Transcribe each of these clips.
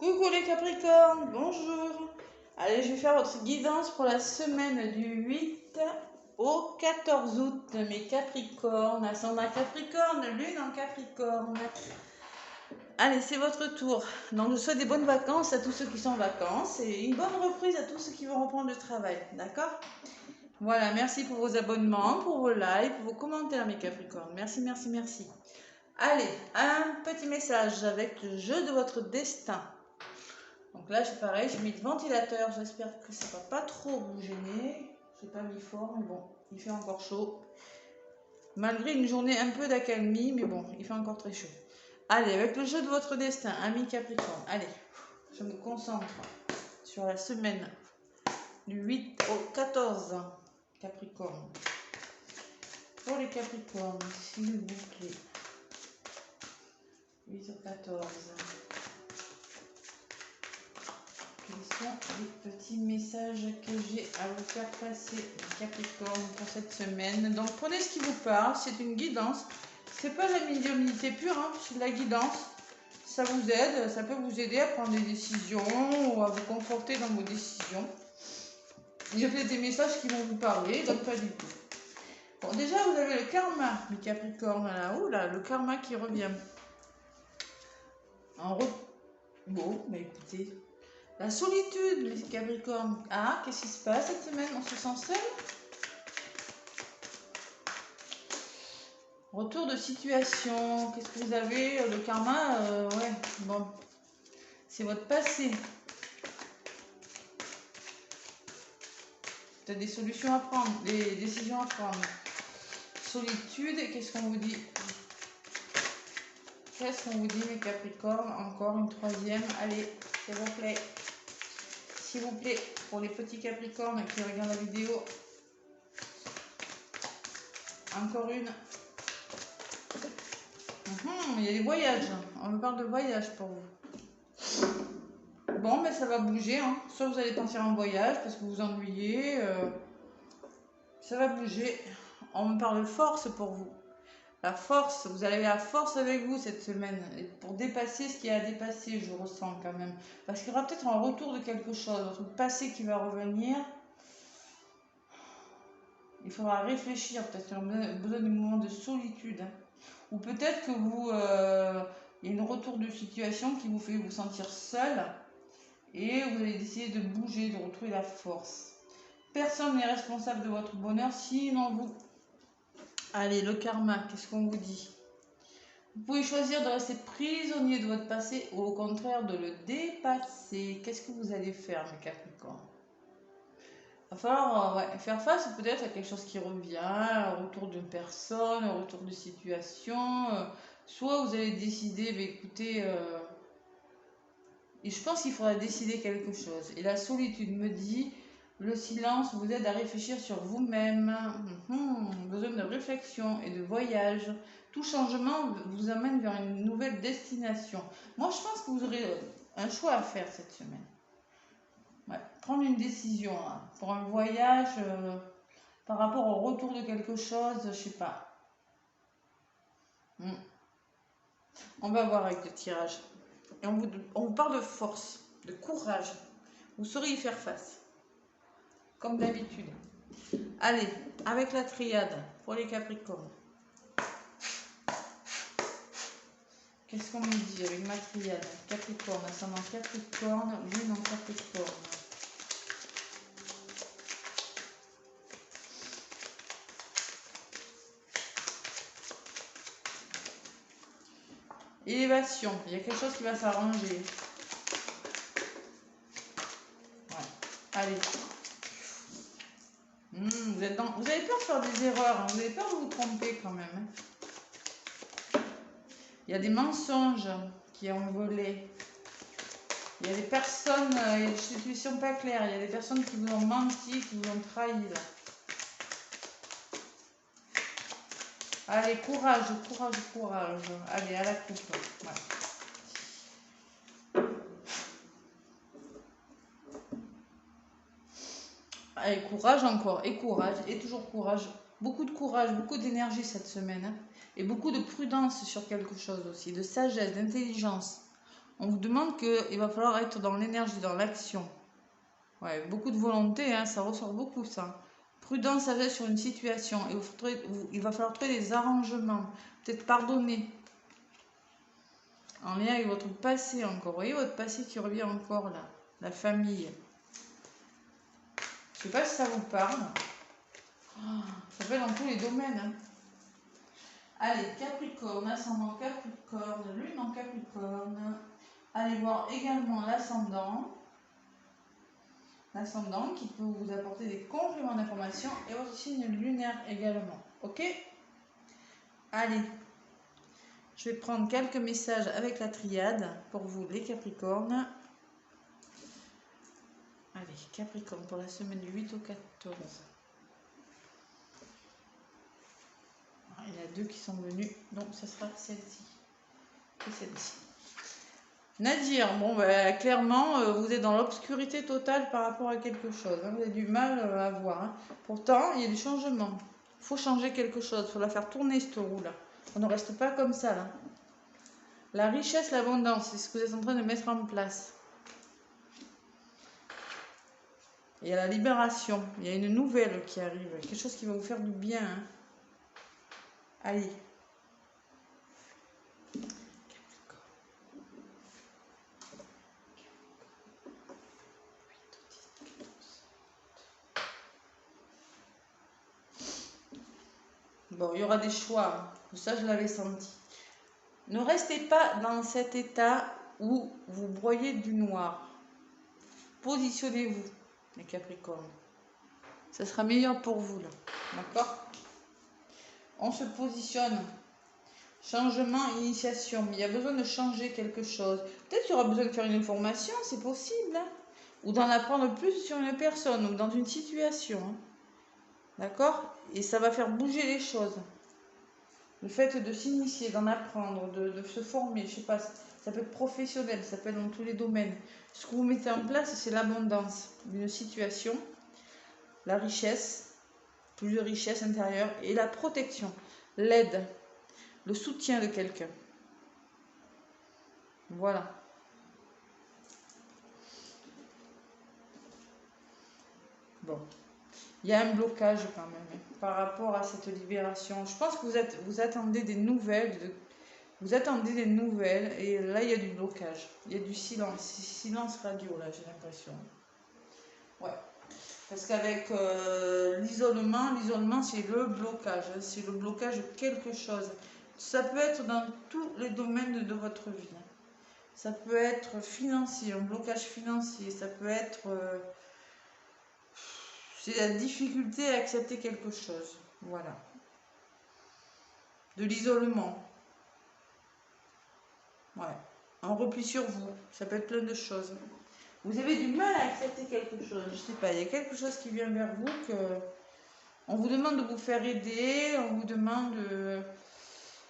Coucou les Capricornes, bonjour. Allez, je vais faire votre guidance pour la semaine du 8 au 14 août, mes Capricornes, ascendant Capricorne, lune en Capricorne. Allez, c'est votre tour. Donc, je souhaite des bonnes vacances à tous ceux qui sont en vacances et une bonne reprise à tous ceux qui vont reprendre le travail, d'accord? Voilà, merci pour vos abonnements, pour vos likes, pour vos commentaires, mes Capricornes. Merci, merci, merci. Allez, un petit message avec le jeu de votre destin. Donc là, c'est pareil, j'ai mis le ventilateur, j'espère que ça va pas trop vous gêner. Je n'ai pas mis fort, mais bon, il fait encore chaud. Malgré une journée un peu d'accalmie, mais bon, il fait encore très chaud. Allez, avec le jeu de votre destin, ami Capricorne, allez, je me concentre sur la semaine du 8 au 14 Capricorne. Pour les Capricornes, s'il vous plaît. 8 au 14. Quels sont les petits messages que j'ai à vous faire passer, Capricorne, pour cette semaine? Donc prenez ce qui vous parle, c'est une guidance. C'est pas la médiumnité pure, hein, c'est de la guidance. Ça vous aide, ça peut vous aider à prendre des décisions ou à vous conforter dans vos décisions. Il y a peut-être des messages qui vont vous parler, donc pas du tout. Bon, déjà vous avez le karma, les Capricornes, là-haut, là, le karma qui revient. Bon, bah écoutez. La solitude, les Capricornes. Ah, qu'est-ce qui se passe cette semaine? On se sent seul? Retour de situation. Qu'est-ce que vous avez? Le karma, ouais, bon. C'est votre passé. Tu as des solutions à prendre, des décisions à prendre. Solitude, qu'est-ce qu'on vous dit? Qu'est-ce qu'on vous dit, mes Capricornes? Encore une troisième. Allez, s'il vous plaît. S'il vous plaît, pour les petits Capricornes qui regardent la vidéo. Encore une. Il y a des voyages. On me parle de voyage pour vous. Bon, mais ça va bouger. Hein. Soit vous allez partir en voyage parce que vous vous ennuyez. Ça va bouger. On me parle de force pour vous. La force, vous avez la force avec vous cette semaine. Et pour dépasser ce qu'il y a à dépasser, je ressens quand même. Parce qu'il y aura peut-être un retour de quelque chose. Votre passé qui va revenir. Il faudra réfléchir. Peut-être qu'il y aura besoin d'un moment de solitude. Hein. Ou peut-être que vous, il y a un retour de situation qui vous fait vous sentir seul et vous allez décider de bouger, de retrouver la force. Personne n'est responsable de votre bonheur sinon vous. Allez, le karma, qu'est-ce qu'on vous dit? Vous pouvez choisir de rester prisonnier de votre passé ou au contraire de le dépasser. Qu'est-ce que vous allez faire, mes Capricornes? Il va falloir faire face peut-être à quelque chose qui revient, un retour d'une personne, un retour de situation. Soit vous allez décider, écoutez, et je pense qu'il faudra décider quelque chose. Et la solitude me dit, le silence vous aide à réfléchir sur vous-même. Besoin de réflexion et de voyage. Tout changement vous amène vers une nouvelle destination. Moi, je pense que vous aurez un choix à faire cette semaine. Ouais, prendre une décision hein, pour un voyage par rapport au retour de quelque chose, je sais pas. On va voir avec le tirage. Et on vous parle de force, de courage. Vous saurez y faire face. Comme d'habitude. Allez, avec la triade pour les Capricornes. Qu'est-ce qu'on me dit avec ma triade? Capricorne, ascendant Capricorne, lune en Capricorne. Élévation, il y a quelque chose qui va s'arranger. Ouais. Allez. Vous avez peur de faire des erreurs, hein. Vous avez peur de vous tromper quand même. Hein. Il y a des mensonges qui ont volé. Il y a des personnes, il y a des situations pas claires. Il y a des personnes qui vous ont menti, qui vous ont trahi. Là. Allez, courage, courage, courage. Allez, à la coupe. Ouais. Allez, courage encore, et toujours courage. Beaucoup de courage, beaucoup d'énergie cette semaine. Hein, et beaucoup de prudence sur quelque chose aussi, de sagesse, d'intelligence. On vous demande qu'il va falloir être dans l'énergie, dans l'action. Ouais, beaucoup de volonté, hein, ça ressort beaucoup ça. Prudence, sagesse sur une situation. Et il va falloir trouver des arrangements. Peut-être pardonner. En lien avec votre passé encore. Vous voyez votre passé qui revient encore là. La famille. Je sais pas si ça vous parle. Ça fait dans tous les domaines. Hein. Allez, Capricorne, ascendant Capricorne, lune en Capricorne. Allez voir également l'ascendant. L'ascendant qui peut vous apporter des compléments d'information et votre signe lunaire également. Ok? Allez, je vais prendre quelques messages avec la triade pour vous les Capricornes. Allez, Capricorne pour la semaine du 8 au 14. Il y en a deux qui sont venus, donc ce sera celle-ci et celle-ci. Nadir, bon, bah, clairement, vous êtes dans l'obscurité totale par rapport à quelque chose. Hein, vous avez du mal à voir. Hein. Pourtant, il y a du changement. Il faut changer quelque chose. Il faut la faire tourner, cette roue-là. On ne reste pas comme ça, là. La richesse, l'abondance, c'est ce que vous êtes en train de mettre en place. Il y a la libération. Il y a une nouvelle qui arrive. Quelque chose qui va vous faire du bien. Hein. Allez. Bon, il y aura des choix. Ça, je l'avais senti. Ne restez pas dans cet état où vous broyez du noir. Positionnez-vous, les Capricornes. Ça sera meilleur pour vous, là. D'accord? On se positionne. Changement, initiation. Mais il y a besoin de changer quelque chose. Peut-être qu'il y aura besoin de faire une formation, c'est possible. Hein? Ou d'en apprendre plus sur une personne ou dans une situation. Hein? D'accord? Et ça va faire bouger les choses. Le fait de s'initier, d'en apprendre, de se former, je sais pas, ça peut être professionnel, ça peut être dans tous les domaines. Ce que vous mettez en place, c'est l'abondance d'une situation, la richesse, plus de richesse intérieure et la protection, l'aide, le soutien de quelqu'un. Voilà. Bon. Il y a un blocage quand même par rapport à cette libération. Je pense que vous attendez des nouvelles, vous attendez des nouvelles et là il y a du blocage. Il y a du silence, silence radio là j'ai l'impression. Ouais. Parce qu'avec l'isolement c'est le blocage. Hein. C'est le blocage de quelque chose. Ça peut être dans tous les domaines de votre vie. Hein. Ça peut être financier, un blocage financier. Ça peut être... c'est la difficulté à accepter quelque chose. Voilà. De l'isolement. Ouais. Un repli sur vous. Ça peut être plein de choses. Vous avez du mal à accepter quelque chose. Je sais pas, il y a quelque chose qui vient vers vous que... On vous demande de vous faire aider. On vous demande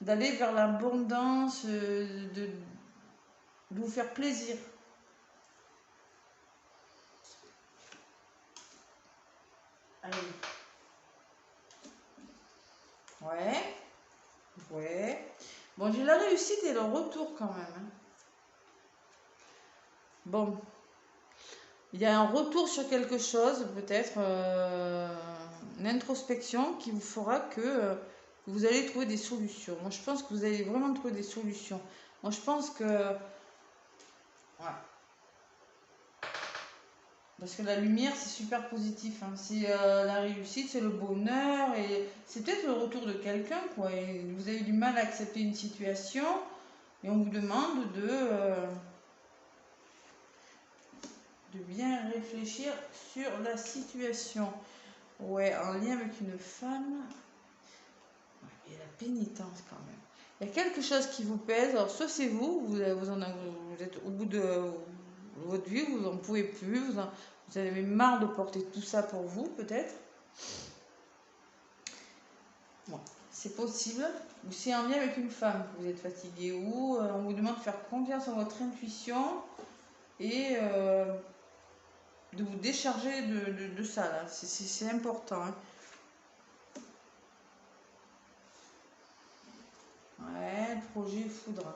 d'aller vers l'abondance, de vous faire plaisir. Allez. Ouais. Ouais. Bon, j'ai la réussite et le retour quand même. Hein. Bon. Il y a un retour sur quelque chose, peut-être une introspection qui vous fera que vous allez trouver des solutions. Moi, je pense que vous allez vraiment trouver des solutions. Moi, je pense que... Ouais. Parce que la lumière, c'est super positif. Hein. C'est la réussite, c'est le bonheur. Et c'est peut-être le retour de quelqu'un, quoi. Et vous avez du mal à accepter une situation. Et on vous demande de bien réfléchir sur la situation. Ouais, en lien avec une femme. Ouais, et la pénitence quand même. Il y a quelque chose qui vous pèse. Alors, soit c'est vous êtes au bout de votre vie, vous n'en pouvez plus, vous avez marre de porter tout ça pour vous, peut-être. Bon, c'est possible. Ou c'est en lien avec une femme que vous êtes fatigué, ou on vous demande de faire confiance en votre intuition et de vous décharger de ça, là. C'est important. Hein. Ouais, projet foudre.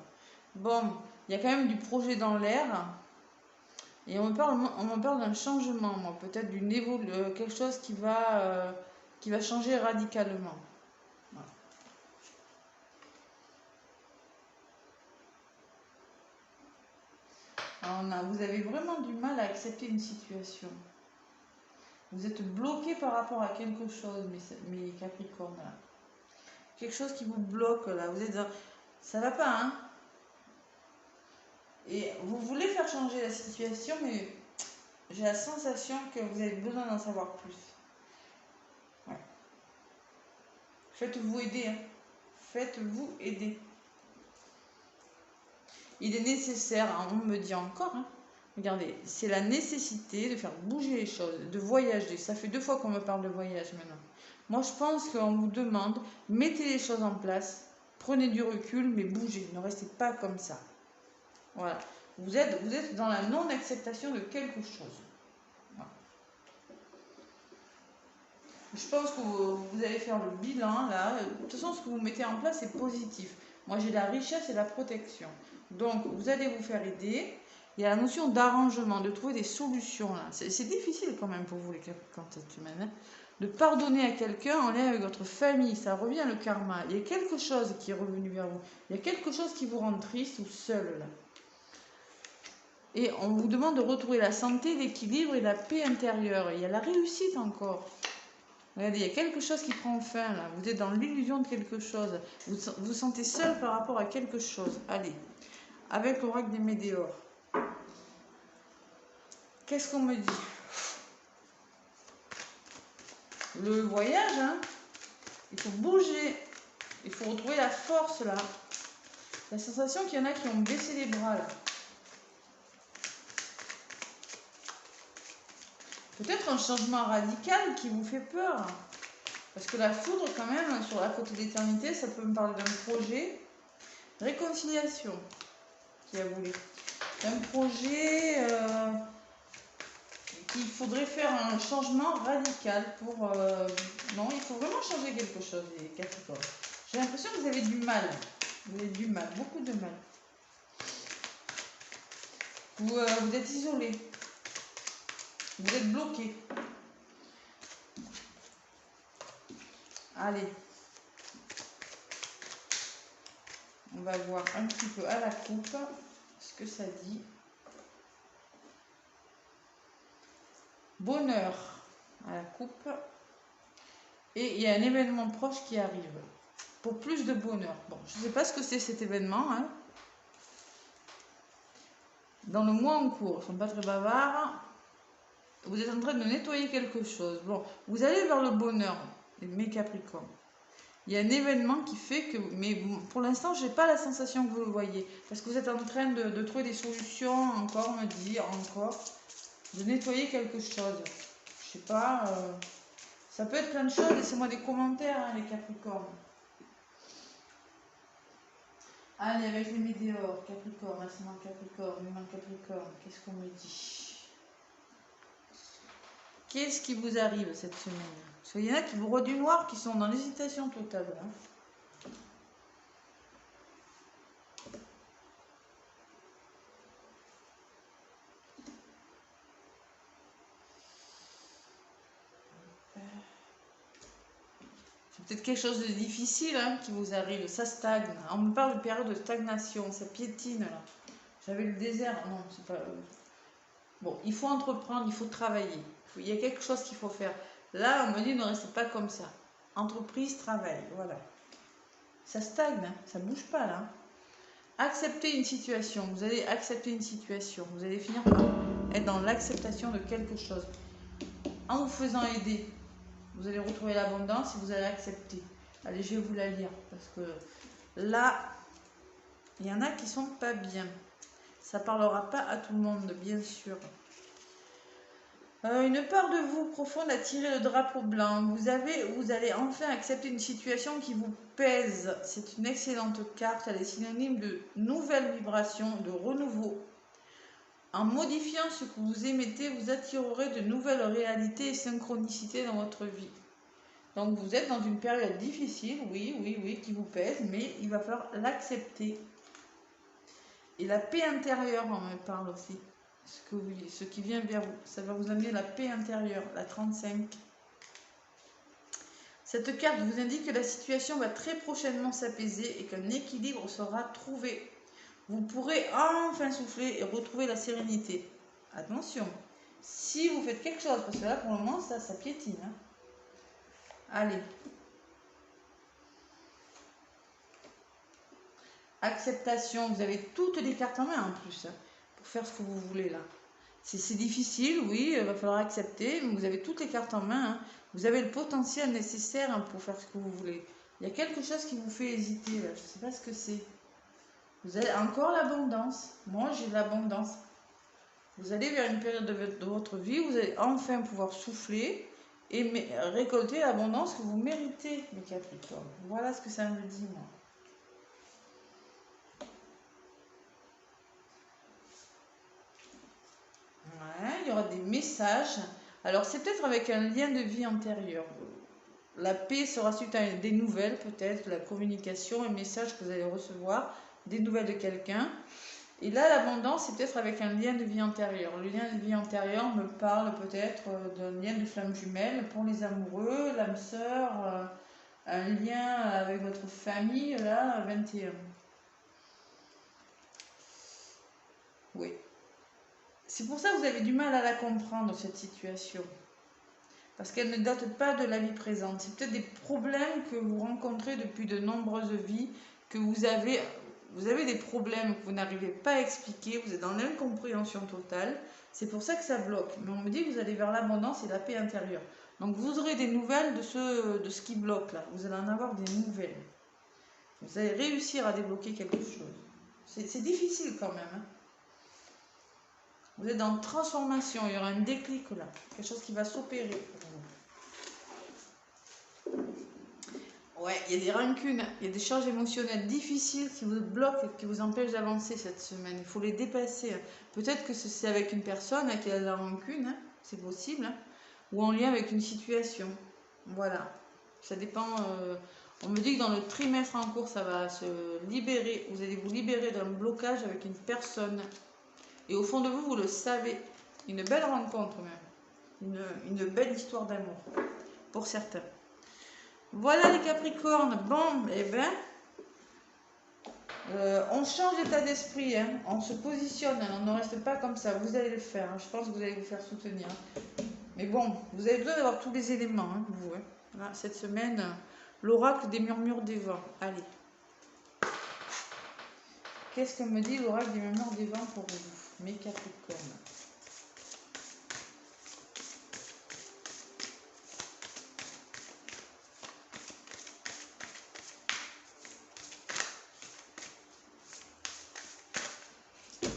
Bon, il y a quand même du projet dans l'air. Et on me parle d'un changement, moi, peut-être d'une quelque chose qui va changer radicalement. Voilà. Alors, vous avez vraiment du mal à accepter une situation. Vous êtes bloqué par rapport à quelque chose, mes Capricornes, là. Quelque chose qui vous bloque, là. Vous êtes dans... Ça va pas, hein? Et vous voulez faire changer la situation, mais j'ai la sensation que vous avez besoin d'en savoir plus. Ouais. Faites-vous aider, hein. Faites-vous aider. Il est nécessaire, hein, on me dit encore, hein. Regardez, c'est la nécessité de faire bouger les choses, de voyager. Ça fait 2 fois qu'on me parle de voyage maintenant. Moi, je pense qu'on vous demande, mettez les choses en place, prenez du recul, mais bougez, ne restez pas comme ça. Voilà. Vous êtes dans la non-acceptation de quelque chose. Voilà. Je pense que vous allez faire le bilan, là. De toute façon, ce que vous mettez en place est positif. Moi, j'ai la richesse et la protection. Donc, vous allez vous faire aider. Il y a la notion d'arrangement, de trouver des solutions, là. C'est difficile quand même pour vous, les Capricornes, cette semaine, hein. De pardonner à quelqu'un en lien avec votre famille, ça revient le karma. Il y a quelque chose qui est revenu vers vous. Il y a quelque chose qui vous rend triste ou seul, là. Et on vous demande de retrouver la santé, l'équilibre et la paix intérieure. Il y a la réussite encore. Regardez, il y a quelque chose qui prend fin, là. Vous êtes dans l'illusion de quelque chose. Vous vous sentez seul par rapport à quelque chose. Allez, avec l'oracle des Médéors. Qu'est-ce qu'on me dit? Le voyage, hein, il faut bouger. Il faut retrouver la force, là. La sensation qu'il y en a qui ont baissé les bras, là. Peut-être un changement radical qui vous fait peur. Parce que la foudre, quand même, sur la côte d'éternité, ça peut me parler d'un projet. Réconciliation, qui a voulu. Un projet qu'il faudrait faire un changement radical pour... non, il faut vraiment changer quelque chose, les Capricornes. J'ai l'impression que vous avez du mal. Vous avez du mal, beaucoup de mal. Vous êtes isolé. Vous êtes bloqué. Allez. On va voir un petit peu à la coupe ce que ça dit. Bonheur à la coupe. Et il y a un événement proche qui arrive. Pour plus de bonheur. Bon, je ne sais pas ce que c'est cet événement, hein. Dans le mois en cours, ils ne sont pas très bavards. Vous êtes en train de nettoyer quelque chose. Bon, vous allez vers le bonheur, mes Capricornes. Il y a un événement qui fait que... Mais bon, pour l'instant, je n'ai pas la sensation que vous le voyez. Parce que vous êtes en train de trouver des solutions, encore, me dire, encore. De nettoyer quelque chose. Je sais pas... ça peut être plein de choses. Laissez-moi des commentaires, hein, les Capricornes. Allez, avec les Médéors, Capricorne, ascendant Capricorne, humain Capricorne, qu'est-ce qu'on me dit? Qu'est-ce qui vous arrive cette semaine? Parce qu'il y en a qui vous voient du noir, qui sont dans l'hésitation totale. Hein. C'est peut-être quelque chose de difficile, hein, qui vous arrive, ça stagne. On me parle de période de stagnation, ça piétine là. J'avais le désert, non, c'est pas... Bon, il faut entreprendre, il faut travailler. Il y a quelque chose qu'il faut faire. Là, on me dit ne restez pas comme ça. Entreprise, travail, voilà. Ça stagne, hein, ça bouge pas là. Accepter une situation, vous allez accepter une situation. Vous allez finir par être dans l'acceptation de quelque chose. En vous faisant aider, vous allez retrouver l'abondance et vous allez accepter. Allez, je vais vous la lire parce que là, il y en a qui sont pas bien. Ça parlera pas à tout le monde, bien sûr. Une part de vous profonde a tiré le drapeau blanc. Vous allez enfin accepter une situation qui vous pèse. C'est une excellente carte. Elle est synonyme de nouvelles vibrations, de renouveau. En modifiant ce que vous émettez, vous attirerez de nouvelles réalités et synchronicités dans votre vie. Donc vous êtes dans une période difficile, oui, qui vous pèse, mais il va falloir l'accepter. Et la paix intérieure, on me parle aussi. Ce qui vient vers vous, ça va vous amener la paix intérieure, la 35. Cette carte vous indique que la situation va très prochainement s'apaiser et qu'un équilibre sera trouvé. Vous pourrez enfin souffler et retrouver la sérénité. Attention, si vous faites quelque chose, parce que là pour le moment ça piétine. Hein. Allez. Acceptation, vous avez toutes les cartes en main en plus, hein, pour faire ce que vous voulez là. C'est difficile, oui, il va falloir accepter, mais vous avez toutes les cartes en main. Hein. Vous avez le potentiel nécessaire, hein, pour faire ce que vous voulez. Il y a quelque chose qui vous fait hésiter là, je ne sais pas ce que c'est. Vous avez encore l'abondance. Moi, j'ai l'abondance. Vous allez vers une période de votre vie où vous allez enfin pouvoir souffler et récolter l'abondance que vous méritez, les Capricornes. Voilà ce que ça me dit, moi. Ouais, il y aura des messages. Alors, c'est peut-être avec un lien de vie antérieur. La paix sera suite à des nouvelles, peut-être, la communication, un message que vous allez recevoir, des nouvelles de quelqu'un. Et là, l'abondance, c'est peut-être avec un lien de vie antérieure. Le lien de vie antérieure me parle peut-être d'un lien de flamme jumelle pour les amoureux, l'âme sœur, un lien avec votre famille, là, 21. Oui. C'est pour ça que vous avez du mal à la comprendre, cette situation. Parce qu'elle ne date pas de la vie présente. C'est peut-être des problèmes que vous rencontrez depuis de nombreuses vies, que vous avez des problèmes que vous n'arrivez pas à expliquer, vous êtes dans l'incompréhension totale. C'est pour ça que ça bloque. Mais on me dit que vous allez vers l'abondance et la paix intérieure. Donc vous aurez des nouvelles de ce qui bloque là. Vous allez en avoir des nouvelles. Vous allez réussir à débloquer quelque chose. C'est difficile quand même. Hein. Vous êtes dans une transformation, il y aura un déclic là, quelque chose qui va s'opérer pour vous. Ouais, il y a des rancunes, il y a des charges émotionnelles difficiles qui vous bloquent, qui vous empêchent d'avancer cette semaine. Il faut les dépasser. Peut-être que c'est avec une personne qui a de la rancune, hein, c'est possible, hein, ou en lien avec une situation. Voilà, ça dépend. On me dit que dans le trimestre en cours, ça va se libérer. Vous allez vous libérer d'un blocage avec une personne. Et au fond de vous, vous le savez. Une belle rencontre même. Une belle histoire d'amour. Pour certains. Voilà les Capricornes. Bon, eh ben, on change d'état d'esprit. Hein. On se positionne. On ne reste pas comme ça. Vous allez le faire. Hein. Je pense que vous allez vous faire soutenir. Mais bon, vous avez besoin d'avoir tous les éléments. Hein, vous, hein. Voilà, cette semaine, l'oracle des murmures des vents. Allez. Qu'est-ce que me dit l'oracle des murmures des vents pour vous, mes Capricornes?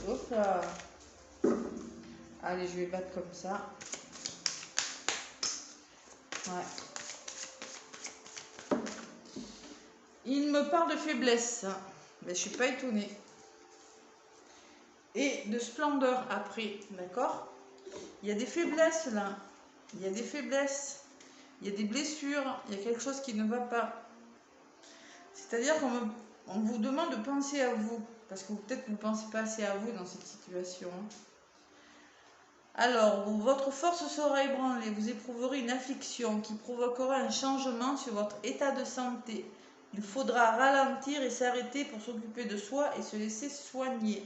Hop là. Allez, je vais battre comme ça. Ouais. Il me parle de faiblesse. Mais je ne suis pas étonnée. Et de splendeur après, d'accord? Il y a des faiblesses là. Il y a des faiblesses. Il y a des blessures. Il y a quelque chose qui ne va pas. C'est-à-dire qu'on vous demande de penser à vous. Parce que peut-être que vous ne pensez pas assez à vous dans cette situation. Alors, votre force sera ébranlée. Vous éprouverez une affliction qui provoquera un changement sur votre état de santé. Il faudra ralentir et s'arrêter pour s'occuper de soi et se laisser soigner.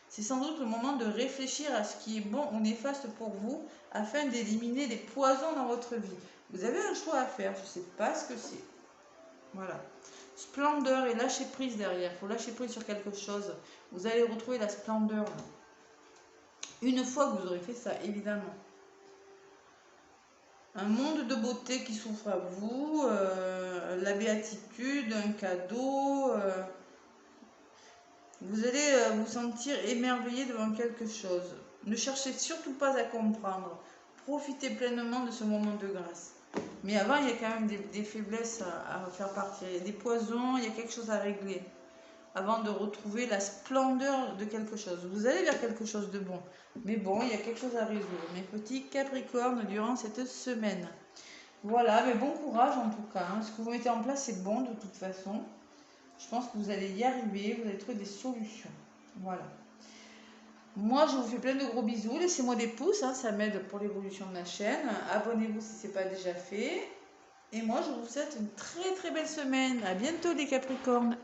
C'est sans doute le moment de réfléchir à ce qui est bon ou néfaste pour vous afin d'éliminer les poisons dans votre vie. Vous avez un choix à faire, je ne sais pas ce que c'est. Voilà. Splendeur et lâcher prise derrière. Il faut lâcher prise sur quelque chose. Vous allez retrouver la splendeur. Une fois que vous aurez fait ça, évidemment. Un monde de beauté qui s'ouvre à vous, la béatitude, un cadeau. Vous allez vous sentir émerveillé devant quelque chose. Ne cherchez surtout pas à comprendre. Profitez pleinement de ce moment de grâce. Mais avant, il y a quand même des faiblesses à faire partir. Il y a des poisons, il y a quelque chose à régler. Avant de retrouver la splendeur de quelque chose. Vous allez vers quelque chose de bon. Mais bon, il y a quelque chose à résoudre. Mes petits Capricornes durant cette semaine. Voilà, mais bon courage en tout cas. Hein. Ce que vous mettez en place, c'est bon de toute façon. Je pense que vous allez y arriver. Vous allez trouver des solutions. Voilà. Moi, je vous fais plein de gros bisous. Laissez-moi des pouces, hein, ça m'aide pour l'évolution de ma chaîne. Abonnez-vous si ce n'est pas déjà fait. Et moi, je vous souhaite une très très belle semaine. À bientôt les Capricornes.